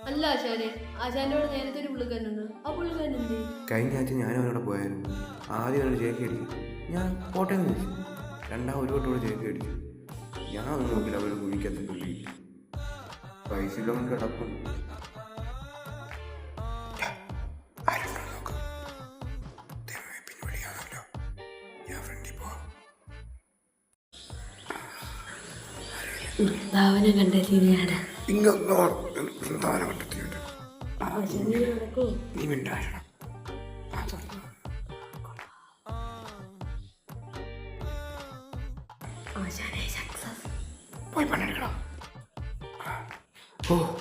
അല്ല ആശാനെ, ആശാന്റെ കൂടെ നേരത്തെ ഒരു പുള്ളിക്കാരനുണ്ട്. ആ പുള്ളിക്കാരൻ എന്ത്? കഴിഞ്ഞ ആഴ്ച ഞാനും അവനോട് പോയായിരുന്നു. ആദ്യം അവനോട് ചേക്കി അടിച്ചു. ഞാൻ കോട്ടയം ചോദിച്ചു. ഒരു വട്ടം കൂടെ ചേക്കി അടിച്ചു. ഞാൻ ഒന്നും നോക്കില്ല, അവനോട് കുഴിക്കത്ത് തുള്ളി. പൈസ ഇല്ലവൻ കിടക്കും. വൃന്ദാവനം കണ്ടെത്തിയാണ്. വൃന്ദാവനം കണ്ടെത്തിയുണ്ട്. നീ മിണ്ടായിരണം. പോയി പണിയെടുക്കണം. ഓ